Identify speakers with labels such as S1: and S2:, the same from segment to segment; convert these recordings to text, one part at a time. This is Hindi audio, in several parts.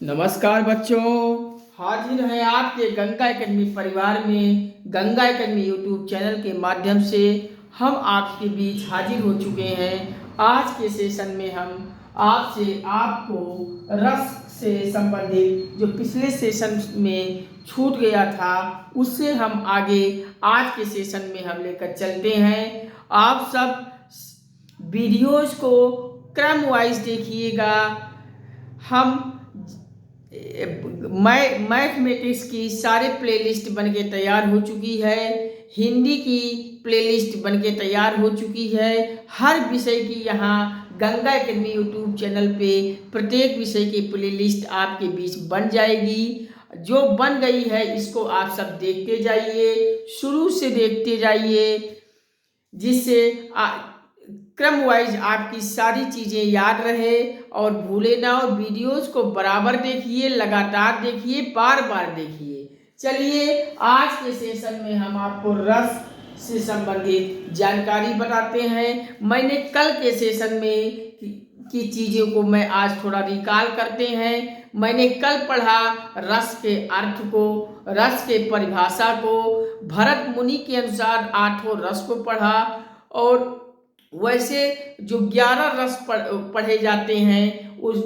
S1: नमस्कार बच्चों, हाजिर हैं आपके गंगा एकेडमी परिवार में। गंगा एकेडमी यूट्यूब चैनल के माध्यम से हम आपके बीच हाजिर हो चुके हैं। आज के सेशन में हम आपसे आपको रस से संबंधित जो पिछले सेशन में छूट गया था उससे हम आगे आज के सेशन में हम लेकर चलते हैं। आप सब वीडियोज को क्रम वाइज देखिएगा। हम मैथमेटिक्स की सारे प्लेलिस्ट बनके तैयार हो चुकी है। हिंदी की प्लेलिस्ट बनके तैयार हो चुकी है। हर विषय की यहाँ गंगा एकेडमी यूट्यूब चैनल पे प्रत्येक विषय की प्लेलिस्ट आपके बीच बन जाएगी। जो बन गई है इसको आप सब देखते जाइए, शुरू से देखते जाइए, जिससे क्रम वाइज आपकी सारी चीज़ें याद रहे और भूले ना। और वीडियोस को बराबर देखिए, लगातार देखिए, बार बार देखिए। चलिए आज के सेशन में हम आपको रस से संबंधित जानकारी बताते हैं। मैंने कल के सेशन में की चीज़ों को मैं आज थोड़ा रिकॉल करते हैं। मैंने कल पढ़ा रस के अर्थ को, रस के परिभाषा को, भरत मुनि के अनुसार 8 रस को पढ़ा। और वैसे जो 11 रस पढ़े जाते हैं उस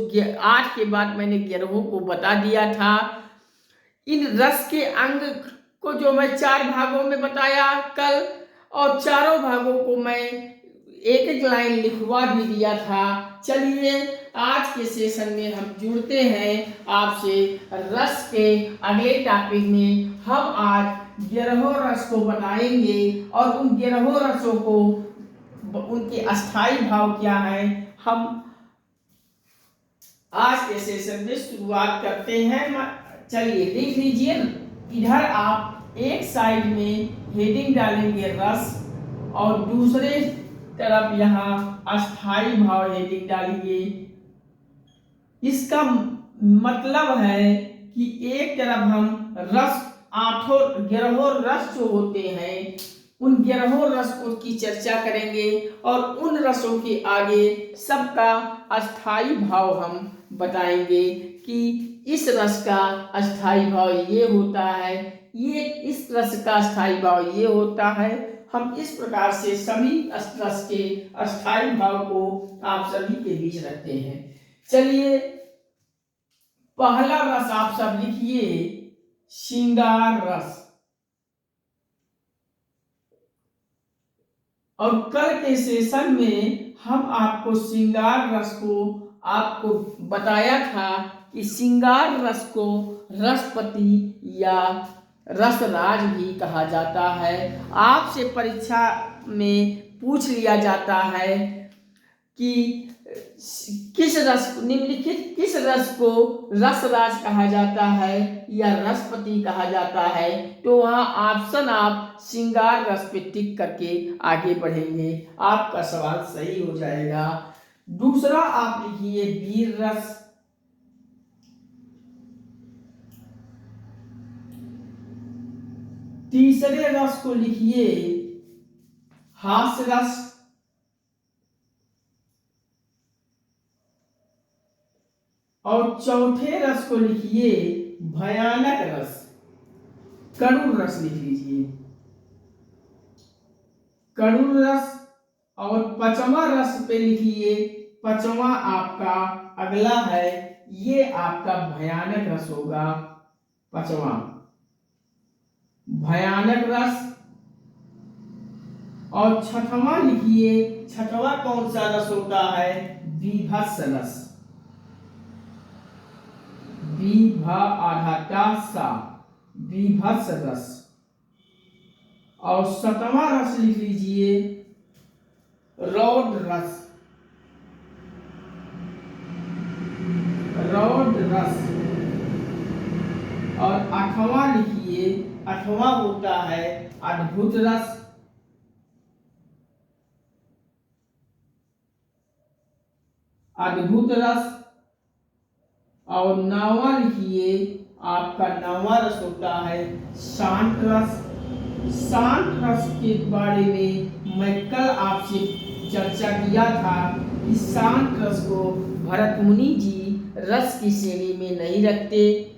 S1: 8 के बाद मैंने 11 को बता दिया था। इन रस के अंग को जो मैं 4 भागों में बताया कल, और चारों भागों को मैं एक एक लाइन लिखवा भी दिया था। चलिए आज के सेशन में हम जुड़ते हैं आपसे रस के अगले टॉपिक में। हम आज 11 रस को बताएंगे और उन 11 रसों को उनके अस्थाई भाव क्या है हम आज के सेशन में शुरुआत करते हैं। चलिए लिख लीजिए। इधर आप एक साइड में हेडिंग डालेंगे रस और दूसरे तरफ यहाँ अस्थाई भाव हेडिंग डालेंगे। इसका मतलब है कि एक तरफ हम रस 11 रस जो होते हैं उन 11 रसों की चर्चा करेंगे और उन रसों के आगे सबका अस्थाई भाव हम बताएंगे कि इस रस का अस्थाई भाव ये होता है, ये इस रस का अस्थाई भाव ये होता है। हम इस प्रकार से सभी रस के अस्थाई भाव को आप सभी के बीच रखते हैं। चलिए पहला रस आप सब लिखिए, श्रृंगार रस। और कल के सेशन में हम आपको श्रृंगार रस को आपको बताया था कि श्रृंगार रस को रसपति या रसराज भी कहा जाता है। आपसे परीक्षा में पूछ लिया जाता है कि किस रस निम्नलिखित किस रस को रसराज कहा जाता है या रसपति कहा जाता है, तो वहाँ ऑप्शन आप श्रृंगार रस पे टिक करके आगे बढ़ेंगे, आपका सवाल सही हो जाएगा। दूसरा आप लिखिए वीर रस। तीसरे रस को लिखिए हास्य रस। और चौथे रस को लिखिए भयानक रस, करुण रस लिख लीजिए, करुण रस। और 5वां रस पे लिखिए, 5वां आपका अगला है, ये आपका भयानक रस होगा। 5वां भयानक रस। और 6वां लिखिए, 6वां कौन सा रस होता है, बीभत्स रस। बीभत्स रस। और 7वां रस लिख लीजिए रौद्र रस, रौद्र रस। और 8वां लिखिए, 8वां होता है अद्भुत रस। अद्भुत रस। और 9वां लिखिए, आपका 9वां रस होता है शांत रस। शांत रस के बारे में मैं कल आपसे चर्चा किया था कि शांत रस को भरत मुनि जी रस की श्रेणी में नहीं रखते।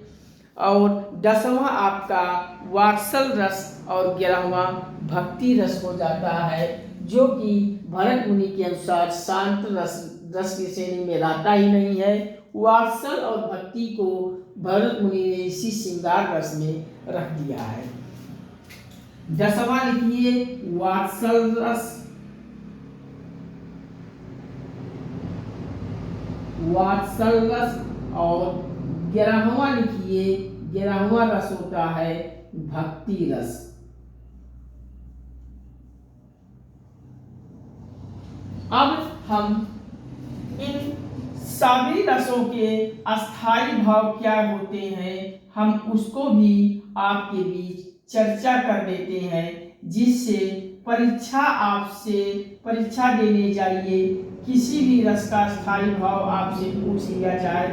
S1: और 10वां आपका वात्सल रस और 11वां भक्ति रस हो जाता है, जो कि भरत मुनि के अनुसार शांत रस की श्रेणी में रहता ही नहीं है। वात्सल और भक्ति को भरत मुनि ने इसी श्रृंगार रस में रख दिया है। 10वां लिखिए वात्सल रस, वात्सल रस। और 11वां लिखिए, 11वां रस होता है भक्ति रस। अब हम इन सभी रसों के अस्थाई भाव क्या होते हैं, हम उसको भी आपके बीच चर्चा कर देते हैं, जिससे आपसे परीक्षा देने जाइए, किसी भी रस का स्थायी भाव आपसे पूछ लिया जाए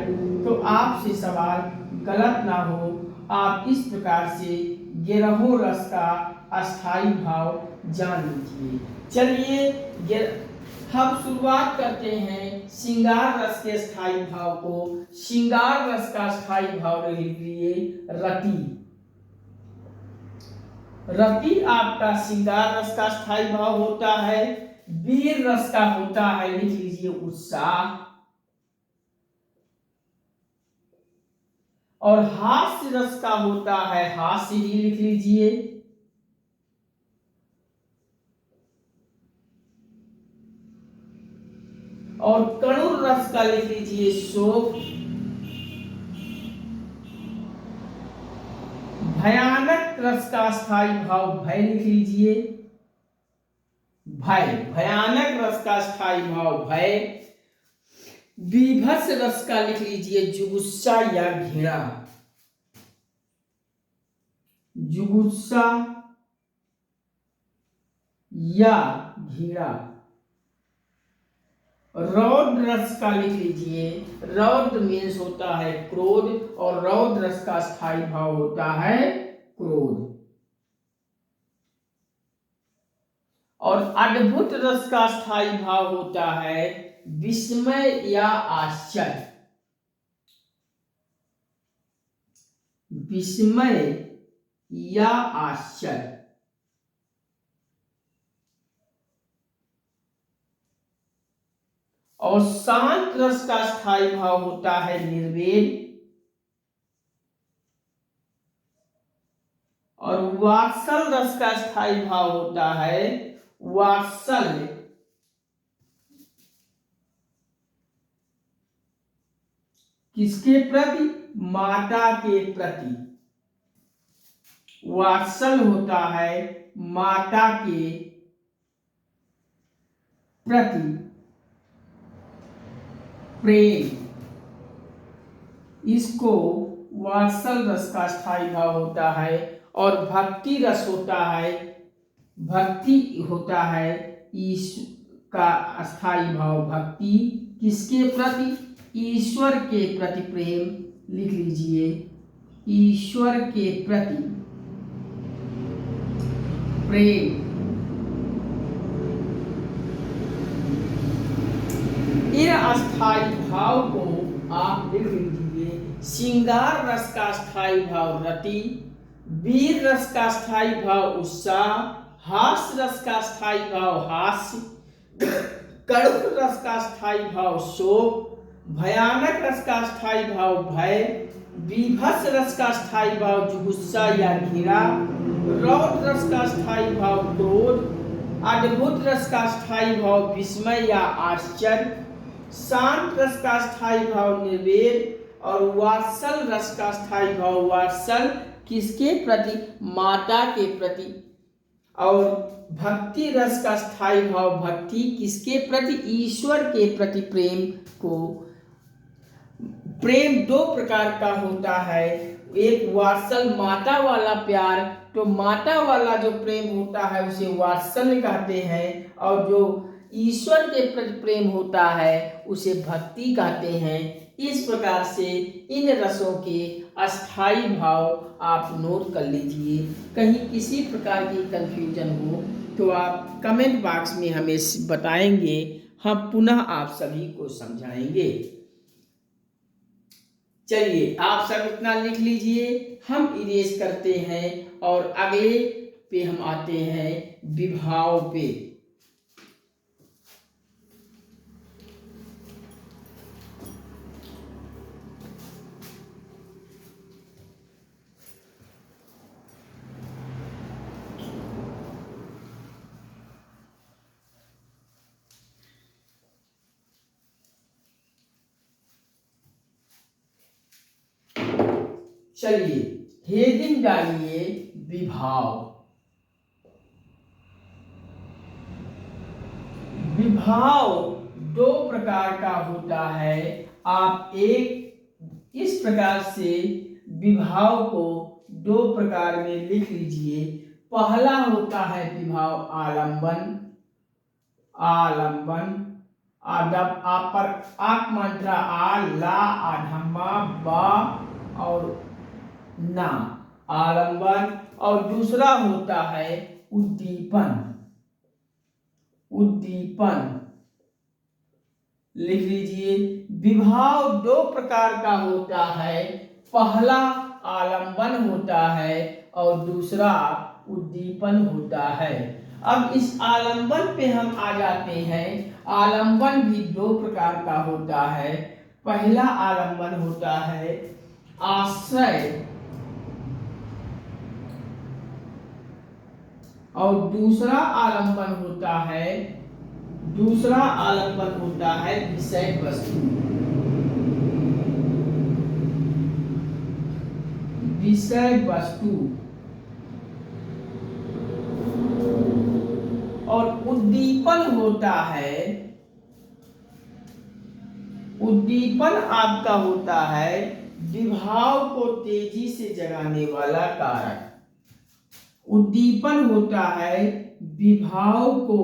S1: तो आपसे सवाल गलत ना हो। आप इस प्रकार से 11 रस का अस्थायी भाव जान लीजिए। चलिए हम शुरुआत करते हैं श्रृंगार रस के स्थायी भाव को। श्रृंगार रस का स्थायी भाव लिख लिए रति। रति आपका श्रृंगार रस का स्थायी भाव होता है। वीर रस का होता है, लिख लीजिए उत्साह। और हास्य रस का होता है हास्य, ही लिख लीजिए। और करुण रस का लिख लीजिए शोक। भयानक रस का स्थायी भाव भय, लिख लीजिए भय। भयानक रस का स्थायी भाव भय। बीभत्स रस का लिख लीजिए जुगुस्सा या घृणा। जुगुस्सा या घृणा। रौद्र रस का लिख लीजिए, रौद्र मीन्स होता है क्रोध, और रौद्र रस का स्थायी भाव होता है क्रोध। और अद्भुत रस का स्थायी भाव होता है विस्मय या आश्चर्य। विस्मय या आश्चर्य। और शांत रस का स्थायी भाव होता है निर्वेद। और वात्सल रस का स्थायी भाव होता है वात्सल्य। किसके प्रति? माता के प्रति। वात्सल होता है माता के प्रति प्रेम, इसको वात्सल रस का स्थायी भाव होता है। और भक्ति रस होता है, भक्ति होता है का स्थायी भाव भक्ति। किसके प्रति? ईश्वर के प्रति प्रेम, लिख लीजिए ईश्वर के प्रति प्रेम। इन अस्थायी भाव को आप लिख लीजिए। श्रृंगार रस का स्थायी भाव रति, वीर रस का स्थायी भाव उत्साह, हास्य रस का स्थायी भाव हास्य, करुण रस का स्थायी भाव शोक, भयानक रस का स्थायी भाव भय, बीभत्स रस का स्थायी भाव जुगुस्सा या घृणा, रौद्र रस का स्थायी भाव क्रोध, अद्भुत रस का स्थायी भाव विस्मय या आश्चर्य, शांत रस का स्थायी भाव निर्वेद, और वात्सल रस का स्थायी भाव वात्सल। किसके प्रति? माता के प्रति। और भक्ति रस का स्थायी भाव भक्ति, किसके प्रति? ईश्वर के प्रति प्रेम को। प्रेम दो प्रकार का होता है, एक वात्सल माता वाला प्यार, तो माता वाला जो प्रेम होता है उसे वात्सल्य कहते हैं, और जो ईश्वर के प्रति प्रेम होता है उसे भक्ति कहते हैं। इस प्रकार से इन रसों के अस्थाई भाव आप नोट कर लीजिए। कहीं किसी प्रकार की कंफ्यूजन हो तो आप कमेंट बॉक्स में हमें बताएंगे, हम पुनः आप सभी को समझाएंगे। चलिए आप सब इतना लिख लीजिए, हम इरेज करते हैं और अगले पे हम आते हैं विभाव पे। चलिए हेडिंग डालिए विभाव। विभाव दो प्रकार का होता है। आप एक इस प्रकार से विभाव को दो प्रकार में लिख लीजिए। पहला होता है विभाव आलंबन। आलंबन आदब आप पर आक मात्रा आ ला आधम्मा बा और ना आलंबन। और दूसरा होता है उद्दीपन। उद्दीपन लिख लीजिए। विभाव दो प्रकार का होता है। पहला आलंबन होता है और दूसरा उद्दीपन होता है। अब इस आलंबन पे हम आ जाते हैं। आलंबन भी दो प्रकार का होता है। पहला आलंबन होता है आश्रय और दूसरा आलंबन होता है विषय वस्तु। विषय वस्तु और उद्दीपन होता है। उद्दीपन आपका होता है विभाव को तेजी से जगाने वाला कारक। उद्दीपन होता है विभाव को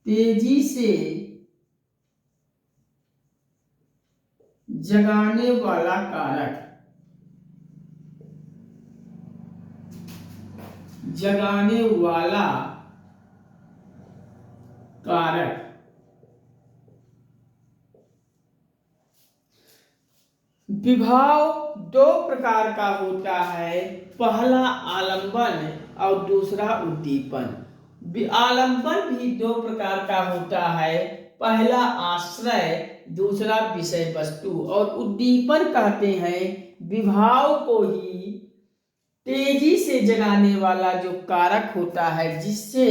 S1: तेजी से जगाने वाला कारक। जगाने वाला कारक। विभाव दो प्रकार का होता है। पहला आलंबन और दूसरा उद्दीपन। आलंबन भी दो प्रकार का होता है। पहला आश्रय दूसरा विषय वस्तु। और उद्दीपन कहते हैं विभाव को ही तेजी से जगाने वाला जो कारक होता है, जिससे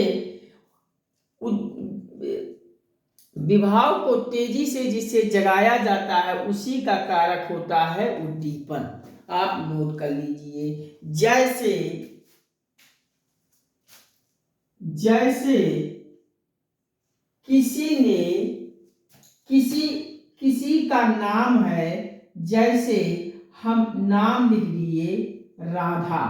S1: विभाव को तेजी से जिससे जगाया जाता है, उसी का कारक होता है उद्दीपन। आप नोट कर लीजिए। जैसे किसी का नाम है, जैसे हम नाम लिख दिए राधा।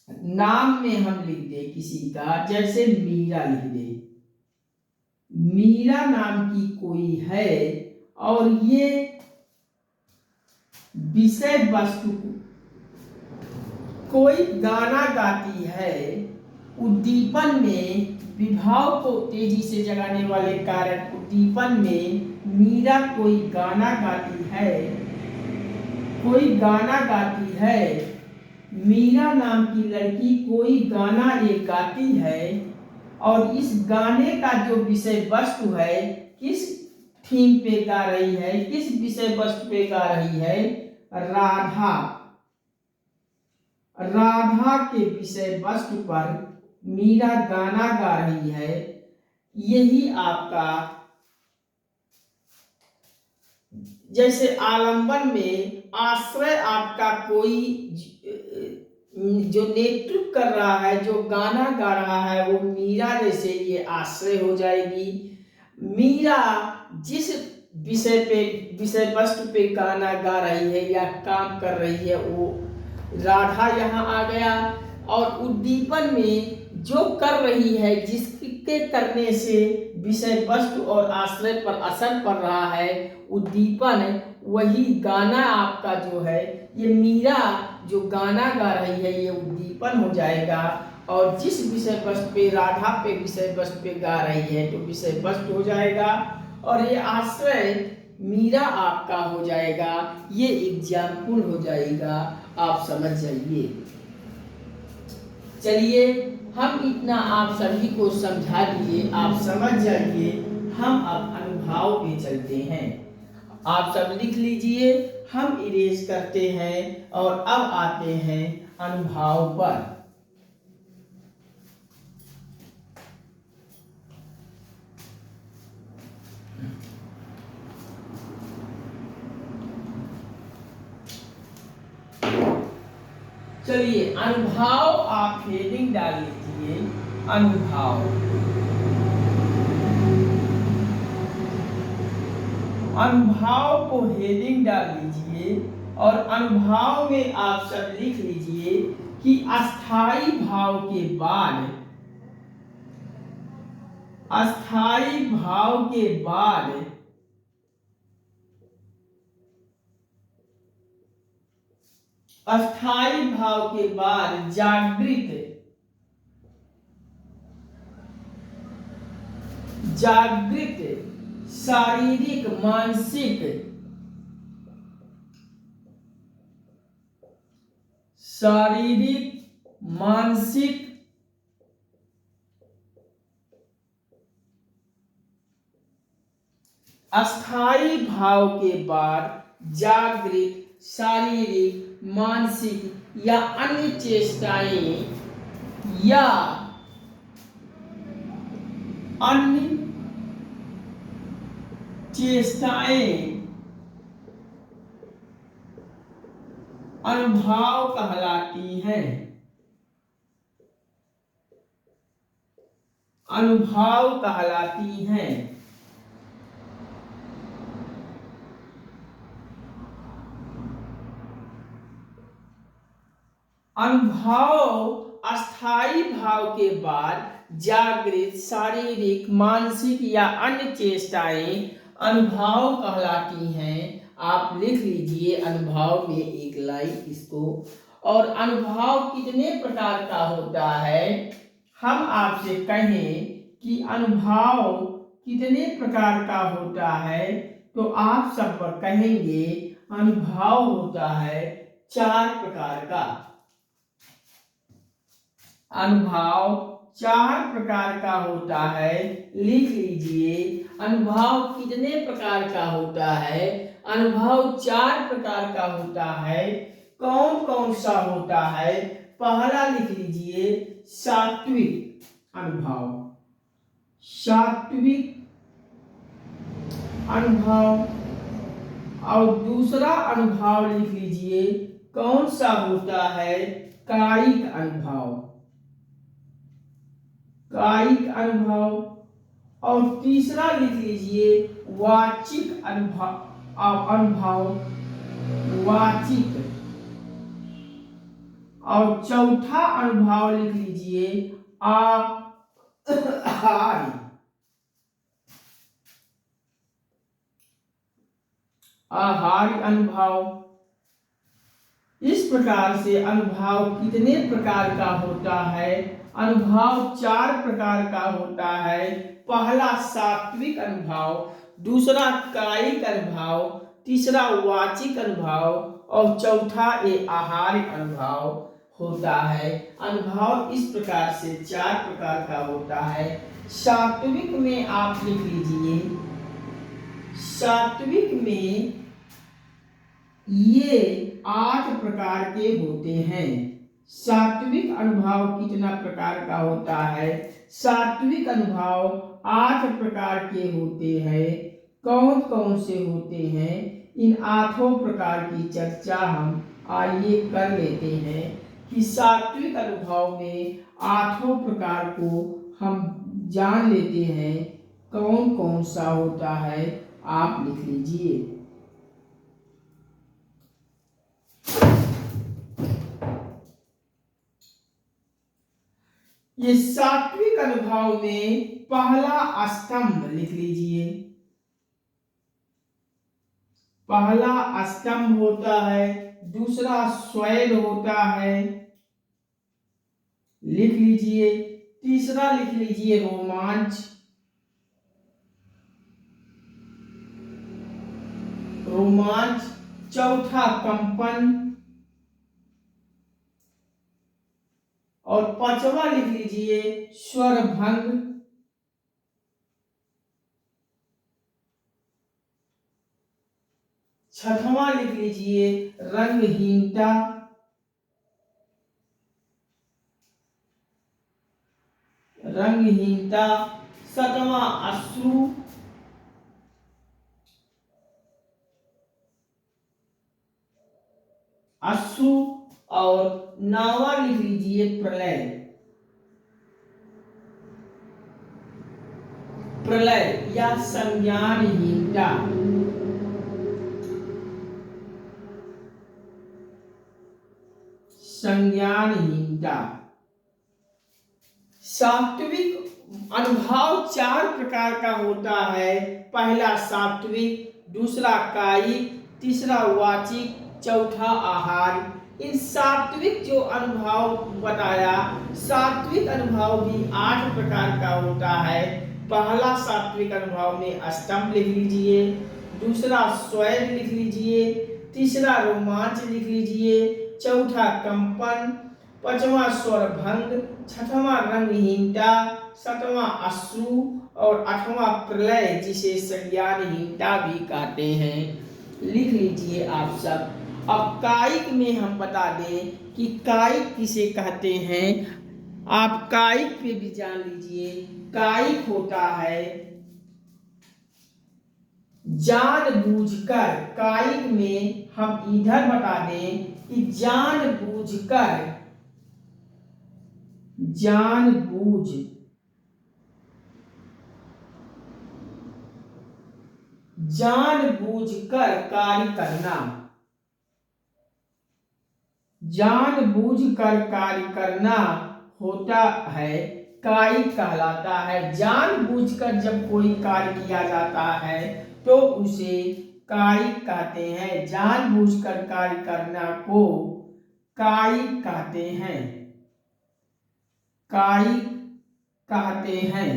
S1: नाम में हम लिख दे किसी का, जैसे मीरा लिख दे। मीरा नाम की कोई है और ये विषय वस्तु कोई गाना गाती है। उद्दीपन में विभाव को तेजी से जगाने वाले कारक उद्दीपन में मीरा कोई गाना गाती है। कोई गाना गाती है। मीरा नाम की लड़की कोई गाना ये गाती है और इस गाने का जो विषय वस्तु है, किस थीम पे गा रही है, किस विषय वस्तु पे गा रही है, राधा। राधा के विषय वस्तु पर मीरा गाना गा रही है। यही आपका, जैसे आलंबन में आश्रय आपका कोई जो नेतृत्व कर रहा है, जो गाना गा रहा है, वो मीरा जैसे ये आश्रय हो जाएगी। मीरा जिस विषय वस्तु पे गाना गा रही है या काम कर रही है, वो राधा यहाँ आ गया। और उद्दीपन में जो कर रही है, जिसके करने से विषय वस्तु और आश्रय पर असर पड़ रहा है, उद्दीपन वही गाना आपका जो है, ये मीरा जो गाना गा रही है, ये उद्दीपन हो जाएगा। और जिस विषय वस्तु पे राधा पे विषय वस्तु पे गा रही है तो विषय वस्तु हो जाएगा और ये आश्रय मीरा आपका हो जाएगा। ये एग्जाम्पल हो जाएगा, आप समझ जाइए। चलिए हम इतना आप सभी को समझा दिए, आप समझ जाइए। हम अब अनुभाव पे चलते हैं। आप सब लिख लीजिए, हम इरेज करते हैं और अब आते हैं अनुभाव पर। चलिए अनुभाव आप हेडिंग डाल लीजिए, अनुभाव। अनुभाव को हेडिंग डाल लीजिए और अनुभाव में आप सब लिख लीजिए कि अस्थाई भाव के बाद, अस्थाई भाव के बाद अस्थाई भाव के बाद जागृत, जागृत शारीरिक मानसिक, शारीरिक मानसिक अस्थाई भाव के बाद जागृत शारीरिक मानसिक या अन्य चेष्टाएं या अन्य चेष्टाएं अनुभाव कहलाती हैं, अनुभाव कहलाती हैं। अनुभाव अस्थाई भाव के बाद जागृत शारीरिक मानसिक या अन्य चेष्टाएं अनुभाव कहलाती हैं। आप लिख लीजिए अनुभव में एक लाइन इसको। और अनुभव कितने प्रकार का होता है, हम आपसे कहें कि अनुभव कितने प्रकार का होता है तो आप सब कहेंगे अनुभव होता है 4 प्रकार का। अनुभव 4 प्रकार का होता है, लिख लीजिए। अनुभव कितने प्रकार का होता है, अनुभव 4 प्रकार का होता है। कौन कौन सा होता है, पहला लिख लीजिए सात्विक अनुभव, सात्विक अनुभव। और दूसरा अनुभव लिख लीजिए कौन सा होता है, कायिक अनुभव, कायिक अनुभव। और तीसरा लिख लीजिए वाचिक अनुभव, अनुभव वाचिक। और चौथा अनुभव लिख लीजिए आहार्य, आहार्य अनुभव। इस प्रकार से अनुभव कितने प्रकार का होता है, अनुभव 4 प्रकार का होता है। पहला सात्विक अनुभव, दूसरा कायिक अनुभव, तीसरा वाचिक अनुभव और चौथा ये आहार्य अनुभव होता है। अनुभव इस प्रकार से 4 प्रकार का होता है। सात्विक में आप लिख लीजिए, सात्विक में ये 8 प्रकार के होते हैं। सात्विक अनुभव कितना प्रकार का होता है, सात्विक अनुभव 8 प्रकार के होते हैं। कौन कौन से होते हैं, इन 8 प्रकार की चर्चा हम आइए कर लेते हैं कि सात्विक अनुभव में 8 प्रकार को हम जान लेते हैं। कौन कौन सा होता है आप लिख लीजिए। ये सात्विक अनुभव में पहला स्तंभ लिख लीजिए, पहला स्तंभ होता है, दूसरा स्वैर होता है, लिख लीजिए। तीसरा लिख लीजिए रोमांच, रोमांच। चौथा कंपन, और पांचवा लिख लीजिए स्वर भंग। छठवां लिख लीजिए रंगहीनता। रंगहीनता। सातवां अश्रु। अश्रु। और नौवां लिख लीजिए प्रलय। प्रलय या संज्ञानहीनता। संज्ञानहीनता। सात्विक अनुभाव चार प्रकार का होता है। पहला सात्विक, दूसरा कायिक, तीसरा वाचिक, चौथा आहार। इन सात्विक जो अनुभव बताया, सात्विक अनुभव भी 8 प्रकार का होता है। पहला सात्विक अनुभव में अष्टम लिख लीजिए, दूसरा स्वर लिख लीजिए, तीसरा रोमांच लिख लीजिए, चौथा कंपन, पांचवा स्वर भंग, छठवां रंगहीनता, सातवां अश्रु और आठवां प्रलय जिसे संज्ञानहीनता भी कहते हैं। लिख लीजिए आप सब। अब कायिक में हम बता दें कि कायिक किसे कहते हैं। आप कायिक पे भी जान लीजिए। कायिक होता है जानबूझकर। कायिक में हम इधर बता दें कि जानबूझकर, जानबूझकर कार्य करना। जानबूझकर कार्य करना होता है, कायिक कहलाता है। जानबूझकर जब कोई कार्य किया जाता है तो उसे कायिक कहते हैं। जानबूझकर कार्य करना को कायिक कहते हैं। कायिक कहते हैं।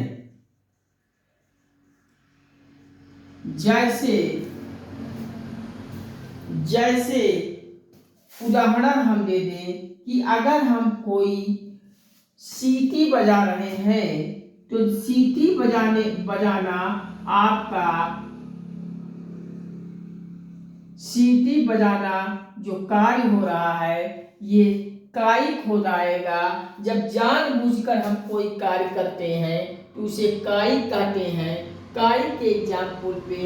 S1: जैसे उदाहरण हम दे दें कि अगर हम कोई सीटी बजा रहे हैं तो सीटी बजाना आपका, सीटी बजाना जो कार्य हो रहा है ये कायिक हो जाएगा। जब जानबूझकर हम कोई कार्य करते हैं तो उसे कायिक कहते हैं। कायिक के एग्जाम्पल पे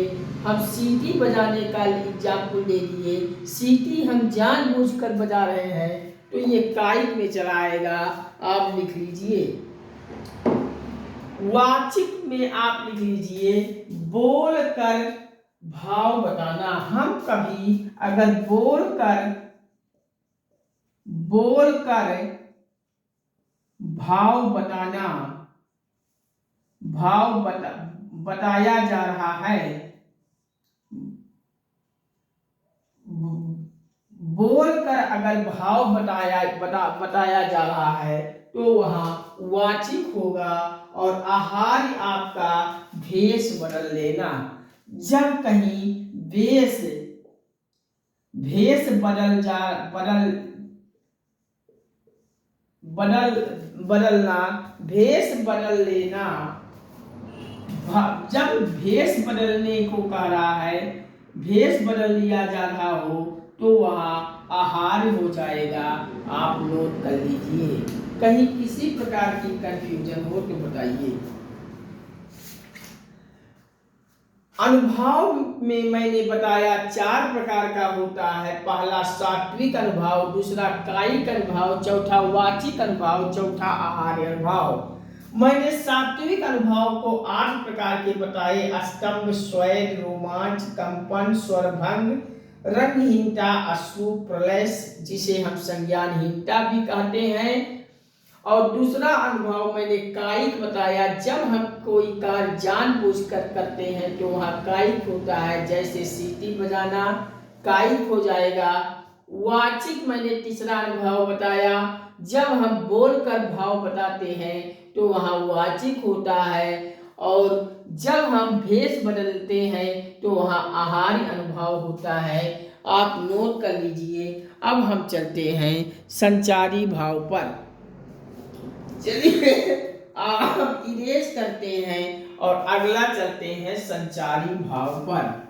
S1: हम सीटी बजाने का एग्जाम्पल दे दिए। सीटी हम जानबूझकर बजा रहे हैं तो ये कायिक में चला आएगा। आप लिख लीजिए। वाचिक में आप लिख लीजिए बोलकर भाव बताना। हम कभी अगर बोलकर भाव बताना, बताया जा रहा है, बोलकर अगर भाव बताया जा रहा है तो वहां वाचिक होगा। और आहार आपका भेष बदल लेना। जब कहीं भेष बदलना, भेष बदल लेना। जब भेष बदलने को कह रहा है, भेष बदल लिया जा रहा हो तो वहां आहार हो जाएगा। आप नोट कर लीजिए। कहीं किसी प्रकार की कंफ्यूजन हो तो बताइए। अनुभव में मैंने बताया 4 प्रकार का होता है। पहला सात्विक अनुभव, दूसरा कायिक अनुभव, चौथा वाचिक अनुभव, चौथा आहार्य अनुभव। मैंने सात्विक अनुभव को 8 प्रकार के बताए। स्तंभ, स्वेद, रोमांच, कंपन, स्वरभंग, रंगहीनता, अश्रु, प्रलय जिसे हम संज्ञानहीनता भी कहते हैं। और दूसरा अनुभव मैंने कायिक बताया। जब हम कोई कार्य जानबूझकर करते हैं तो वहाँ कायिक होता है। जैसे सीटी बजाना कायिक हो जाएगा। वाचिक मैंने तीसरा अनुभव बताया। जब हम बोलकर भाव बताते हैं तो वहाँ वाचिक होता है, और जब हम भेष बदलते हैं तो वहाँ आहार्य अनुभाव होता है। आप नोट कर लीजिए। अब हम चलते हैं संचारी भाव पर। चलिए आप इरेज करते हैं और अगला चलते हैं संचारी भाव पर।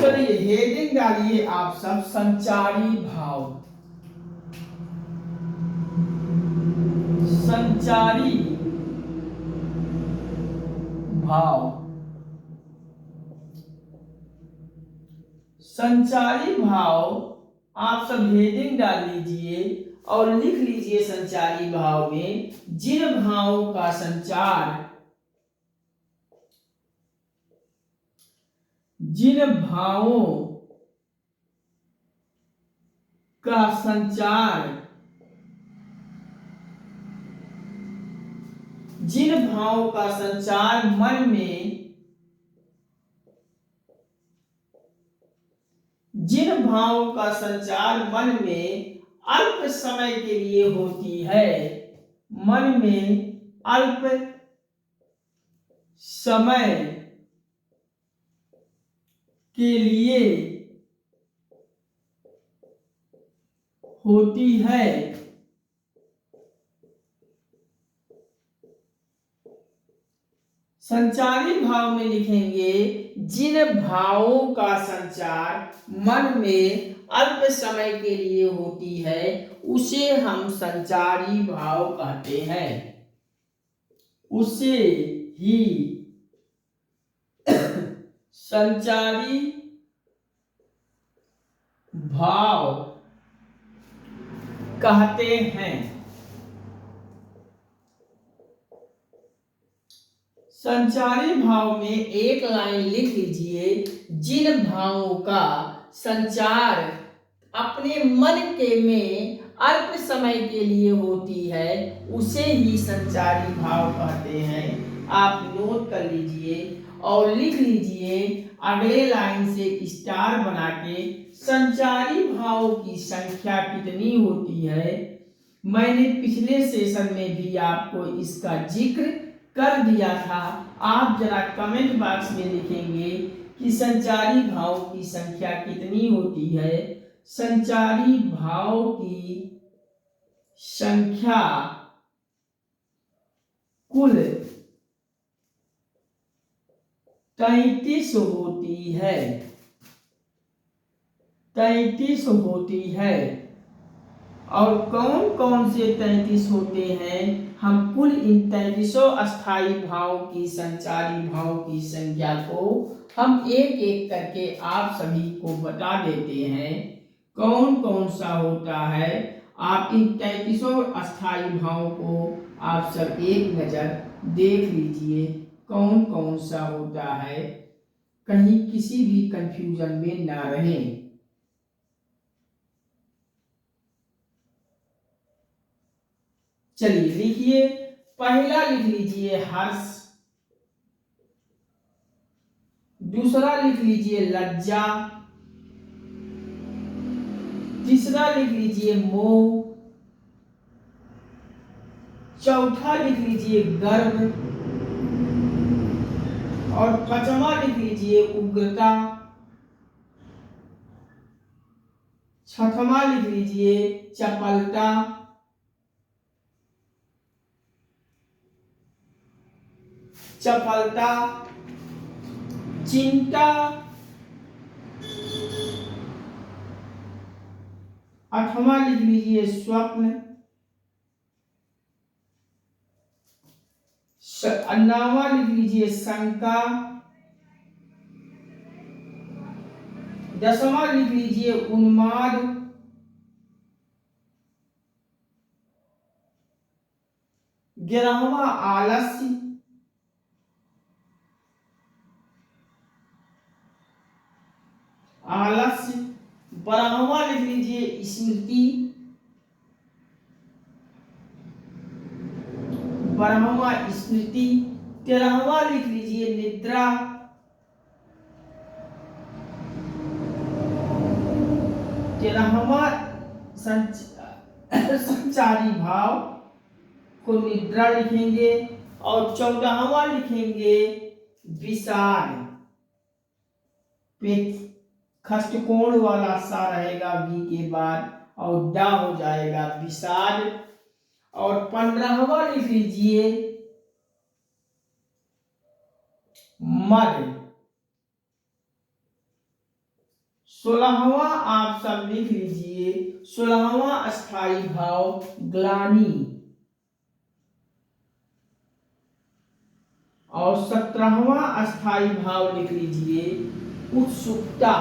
S1: चलिए हेडिंग डालिए आप सब, संचारी भाव। संचारी भाव, संचारी भाव आप सब हेडिंग डाल लीजिए और लिख लीजिए। संचारी भाव में जिन भावों का संचार, जिन भावों का संचार, जिन भावों का संचार मन में, जिन भावों का संचार मन में अल्प समय के लिए होती है, मन में अल्प समय के लिए होती है, संचारी भाव में लिखेंगे जिन भावों का संचार मन में अल्प समय के लिए होती है उसे हम संचारी भाव कहते हैं। उसे ही संचारी भाव कहते हैं। संचारी भाव में एक लाइन लिख लीजिए, जिन भावों का संचार अपने मन के में अल्प समय के लिए होती है उसे ही संचारी भाव कहते हैं। आप नोट कर लीजिए और लिख लीजिए अगले लाइन से स्टार बना के, संचारी भावों की संख्या कितनी होती है। मैंने पिछले सेशन में भी आपको इसका जिक्र कर दिया था। आप जरा कमेंट बॉक्स में लिखेंगे कि संचारी भाव की संख्या कितनी होती है। संचारी भाव की संख्या कुल 33 होती है, 33 होती है। और कौन कौन से 33 होते हैं, हम कुल इन 33 अस्थाई भाव की, संचारी भाव की संख्या को हम एक एक करके आप सभी को बता देते हैं कौन कौन सा होता है। आप इन 33 अस्थाई भाव को आप सब एक नजर देख लीजिए कौन कौन सा होता है, कहीं किसी भी कंफ्यूजन में ना रहें। चलिए लिखिए, पहला लिख लीजिए हर्ष, दूसरा लिख लीजिए लज्जा, तीसरा लिख लीजिए मोह, चौथा लिख लीजिए गर्व, और पांचवा लिख लीजिए उग्रता, छठवां लिख लीजिए चपलता, चपलता, चिंता, आठवां लिख लीजिए स्वप्न, नौवां लिख लीजिए शंका, 10वां लिख लीजिए उन्माद, 11वां आलस्य, आलस्य, 12वां लिख लीजिए स्मृति, 12वां स्मृति, 13वां लिख लीजिए निद्रा, 13वां संचारी भाव को निद्रा लिखेंगे, और 14वां लिखेंगे विषाद, खष्टकोण वाला सा रहेगा वी के बाद और डा हो जाएगा विषाद, और 15वां लिख लीजिए मद, 16वां आप सब लिख लीजिए 16वां अस्थाई भाव ग्लानि, और 17वां अस्थाई भाव लिख लीजिए उत्सुकता,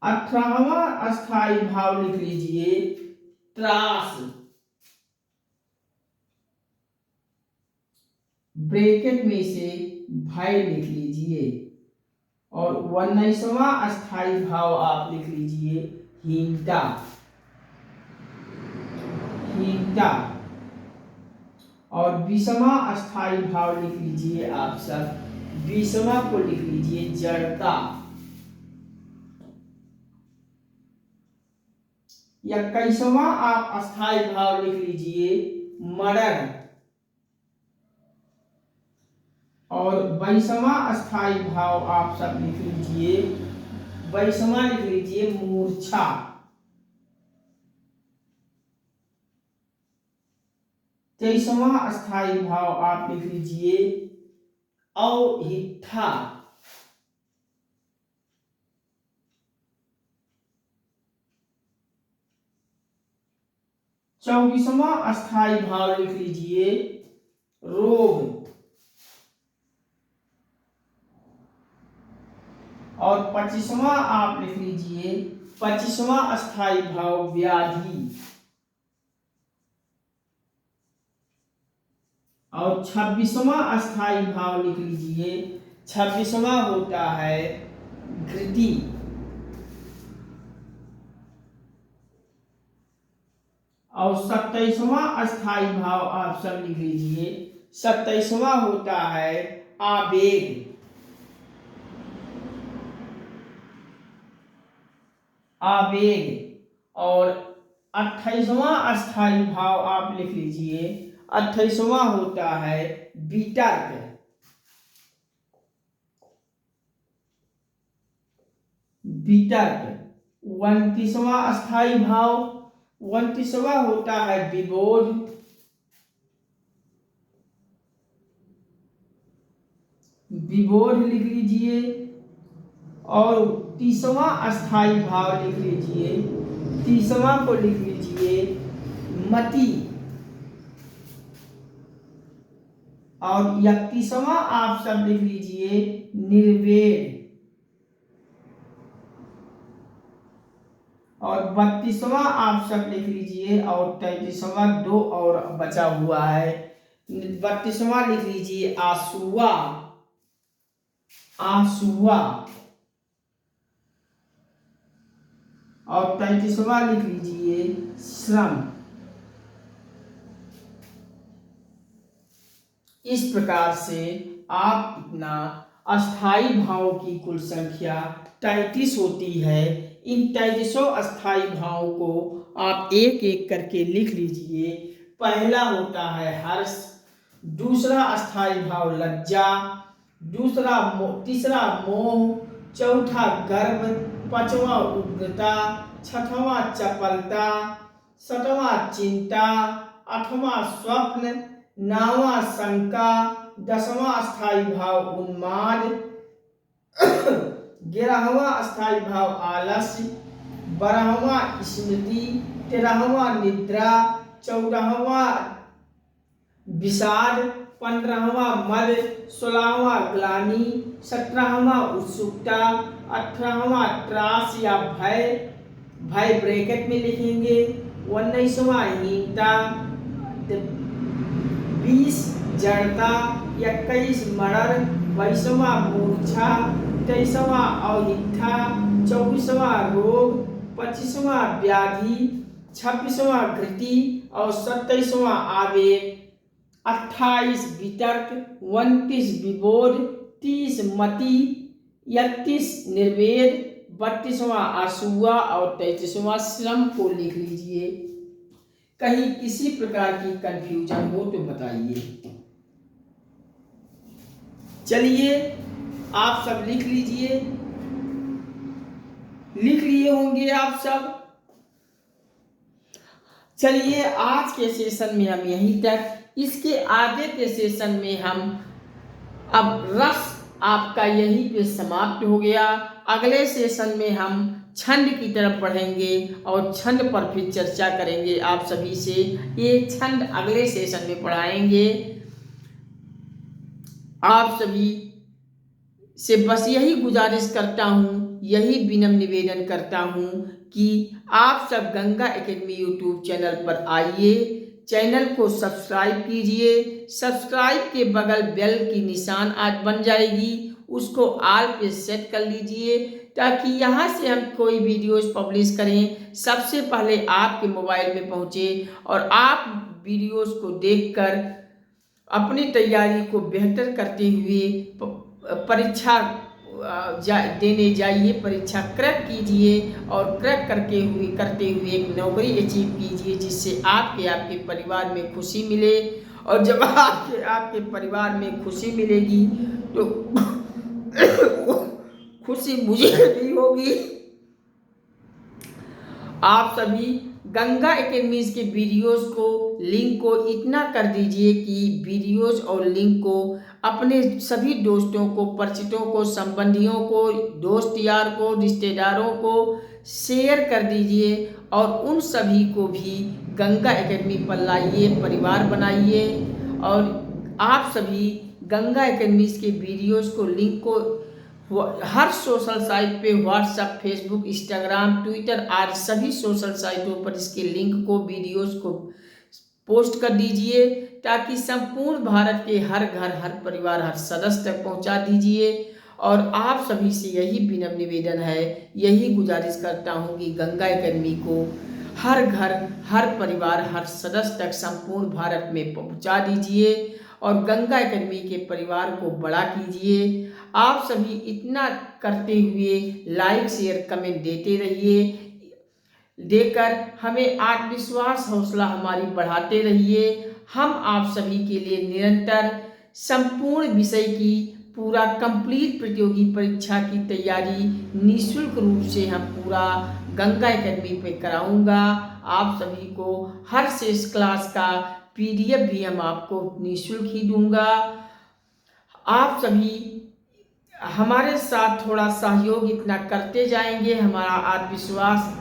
S1: और 18वां अस्थाई भाव लिख लीजिए त्रास, ब्रैकेट में से भय लिख लीजिए, और 19वां अस्थाई भाव आप लिख लीजिए हीनता, हीनता, और 20वां अस्थाई भाव लिख लीजिए आप सब, 20वां को लिख लीजिए जड़ता, 21वां आप अस्थाई भाव लिख लीजिए मरण, और 22वां अस्थाई भाव आप सब लिख लीजिए, 22वां लिख लीजिए मूर्छा, 23वां अस्थाई भाव आप लिख लीजिए अहिथा, 24वां अस्थाई भाव लिख लीजिए रोग, और 25वां आप लिख लीजिए 25वां अस्थाई भाव व्याधि, और 26वां अस्थाई भाव लिख लीजिए 26वां होता है घृति, और 27वां अस्थाई भाव आप सब लिख लीजिए 27वां होता है आवेग, आवेग, और 28वां अस्थाई भाव आप लिख लीजिए 28वां होता है वितर्क, वितर्क, 29वां अस्थाई भाव 29वां होता है विबोध, विबोध लिख लीजिए, और 30वां अस्थाई भाव लिख लीजिए, 30वां को लिख लीजिए मति, और 31वां आप सब लिख लीजिए निर्वेद, और 32वां आप सब लिख लीजिए, और 33वां 2 और बचा हुआ है, 32वां लिख लीजिए आसुआ, आसुआ, और 33वां लिख लीजिए श्रम। इस प्रकार से आप इतना अस्थाई भावों की कुल संख्या 33 होती है। इन 33 अस्थाई भावों को आप एक एक करके लिख लीजिए। पहला होता है हर्ष, दूसरा अस्थाई भाव लज्जा, तीसरा मोह, चौथा गर्व, पांचवा उग्रता, छठवां चपलता, सातवां चिंता, आठवां स्वप्न, 9वां शंका, 10वां अस्थाई भाव उन्माद, 11वां अस्थाई भाव आलस्य, 12वां स्मृति, 13वां निद्रा, 14वां विषाद, 15वां मद, 16वां ग्लानि, 17वां उत्सुकता, 18वां त्रास या भय, भय ब्रैकेट में लिखेंगे, 19वां हीनता, 20 जड़ता, 21 मर्डर, 22वां मूर्छा, 23वां अहिंसा, 24वां रोग, 25वां व्याधि, 26वां घृति और 27वां आवेग, 28 वितर्क, 29 विबोध, 30 मति, 31 निर्वेद, 32वां असूया और 33वां श्रम को लिख लीजिए। कहीं किसी प्रकार की कंफ्यूजन हो तो बताइए। चलिए आप सब लिख लीजिए, लिख लिए होंगे आप सब। चलिए आज के सेशन में हम यहीं तक, इसके आगे के सेशन में हम अब रस आपका यहीं पे समाप्त हो गया। अगले सेशन में हम छंद की तरफ बढ़ेंगे और छंद पर फिर चर्चा करेंगे आप सभी से। ये छंद अगले सेशन में पढ़ाएंगे। आप सभी से बस यही गुजारिश करता हूँ, यही विनम्र निवेदन करता हूँ कि आप सब गंगा एकेडमी यूट्यूब चैनल पर आइए, चैनल को सब्सक्राइब कीजिए। सब्सक्राइब के बगल बेल की निशान आज बन जाएगी, उसको ऑल पे सेट कर लीजिए ताकि यहाँ से हम कोई वीडियोस पब्लिश करें सबसे पहले आपके मोबाइल में पहुँचे और आप वीडियोस को देखकर अपनी तैयारी को बेहतर करते हुए परीक्षा देने जाइए, परीक्षा क्रैक कीजिए और क्रैक करते हुए एक नौकरी अचीव कीजिए जिससे आपके परिवार में खुशी मिले। और जब आपके परिवार में खुशी मिलेगी तो खुशी मुझे भी होगी। आप सभी गंगा एकेडमी के वीडियोस को लिंक को इतना कर दीजिए कि वीडियोस और लिंक को अपने सभी दोस्तों को, परिचितों को, संबंधियों को, दोस्त यार को, रिश्तेदारों को शेयर कर दीजिए और उन सभी को भी गंगा एकेडमी पर लाइए, परिवार बनाइए। और आप सभी गंगा एकेडमी के वीडियोस को, लिंक को हर सोशल साइट पे, व्हाट्सएप, फेसबुक, इंस्टाग्राम, ट्विटर आदि सभी सोशल साइटों पर इसके लिंक को, वीडियोस को पोस्ट कर दीजिए ताकि संपूर्ण भारत के हर घर, हर परिवार, हर सदस्य तक पहुंचा दीजिए। और आप सभी से यही विनम्र निवेदन है, यही गुजारिश करता हूं कि गंगा एकेडमी को हर घर, हर परिवार, हर सदस्य तक संपूर्ण भारत में पहुंचा दीजिए और गंगा एकेडमी के परिवार को बड़ा कीजिए। आप सभी इतना करते हुए लाइक, शेयर, कमेंट देते रहिए, देकर हमें आत्मविश्वास, हौसला हमारी बढ़ाते रहिए। हम आप सभी के लिए निरंतर संपूर्ण विषय की पूरा कंप्लीट प्रतियोगी परीक्षा की तैयारी निःशुल्क रूप से हम पूरा गंगा एकेडमी पे कराऊंगा। आप सभी को हर शेष क्लास का PDF भी हम आपको निःशुल्क ही दूंगा। आप सभी हमारे साथ थोड़ा सहयोग इतना करते जाएंगे, हमारा आत्मविश्वास,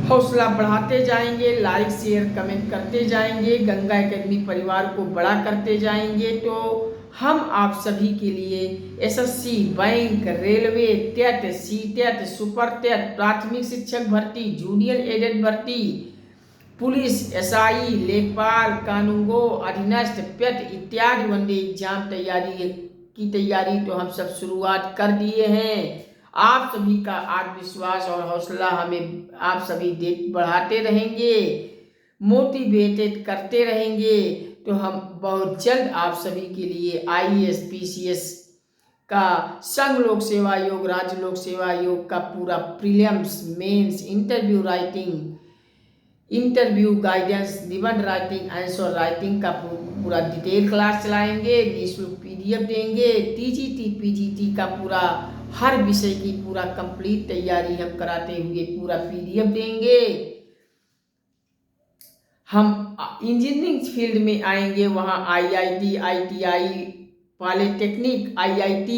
S1: हौसला बढ़ाते जाएंगे, लाइक, शेयर, कमेंट करते जाएंगे, गंगा एकेडमी परिवार को बड़ा करते जाएंगे, तो हम आप सभी के लिए SSC, bank, railway, TET, CTET, super TET, प्राथमिक शिक्षक भर्ती, जूनियर एडेड भर्ती, पुलिस, SI, लेखपाल, कानूनगो, अधीनस्थ, पेट इत्यादि वनडे एग्जाम की तैयारी तो हम सब शुरुआत कर दिए हैं। आप सभी का आत्मविश्वास और हौसला हमें आप सभी बढ़ाते रहेंगे, मोटिवेटेड करते रहेंगे, तो हम बहुत जल्द आप सभी के लिए IAS, PCS का, संघ लोक सेवा आयोग, राज्य लोक सेवा आयोग का पूरा prelims, mains, interview writing, interview guidance, निबंध राइटिंग, आंसर राइटिंग का पूरा डिटेल क्लास चलाएंगे, निःशुल्क PDF देंगे, TGT, PGT का पूरा हर विषय की पूरा कंप्लीट तैयारी हम कराते हुए पूरा PDF देंगे। हम इंजीनियरिंग फील्ड में आएंगे, वहाँ IIT, ITI, पॉलिटेक्निक, IIT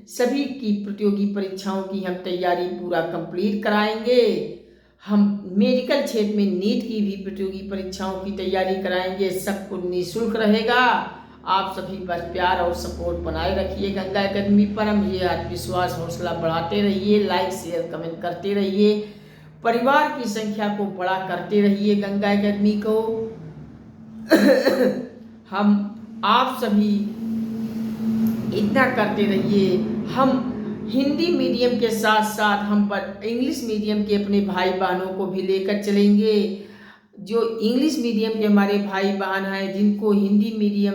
S1: सभी की प्रतियोगी परीक्षाओं की हम तैयारी पूरा कंप्लीट कराएंगे। हम मेडिकल क्षेत्र में नीट की भी प्रतियोगी परीक्षाओं की तैयारी कराएंगे, सब कुछ निःशुल्क रहेगा। आप सभी बस प्यार और सपोर्ट बनाए रखिए गंगा एकेडमी पर, मुझे आत्मविश्वास, हौसला बढ़ाते रहिए, लाइक, शेयर, कमेंट करते रहिए, परिवार की संख्या को बड़ा करते रहिए गंगा एकेडमी को। हम आप सभी इतना करते रहिए। हम हिंदी मीडियम के साथ साथ हम पर इंग्लिश मीडियम के अपने भाई बहनों को भी लेकर चलेंगे। जो इंग्लिश मीडियम के हमारे भाई बहन हैं जिनको हिंदी मीडियम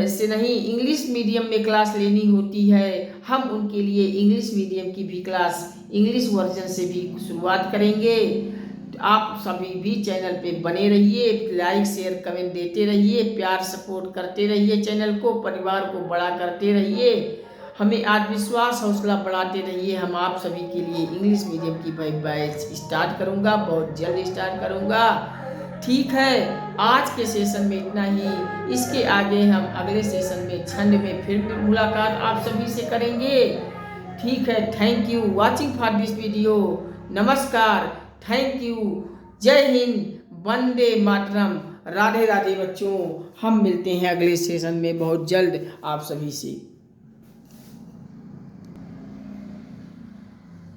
S1: से नहीं इंग्लिश मीडियम में क्लास लेनी होती है, हम उनके लिए इंग्लिश मीडियम की भी क्लास इंग्लिश वर्जन से भी शुरुआत करेंगे। तो आप सभी भी चैनल पे बने रहिए, लाइक शेयर कमेंट देते रहिए, प्यार सपोर्ट करते रहिए, चैनल को परिवार को बड़ा करते रहिए, हमें आत्मविश्वास हौसला बढ़ाते रहिए। हम आप सभी के लिए इंग्लिश मीडियम की बैच स्टार्ट करूँगा, बहुत जल्द स्टार्ट करूँगा। ठीक है, आज के सेशन में इतना ही। इसके आगे हम अगले सेशन में छंद में फिर मुलाकात आप सभी से करेंगे। ठीक है, thank you watching for this video. नमस्कार, थैंक यू, जय हिंद, वंदे मातरम, राधे राधे बच्चों। हम मिलते हैं अगले सेशन में बहुत जल्द आप सभी से।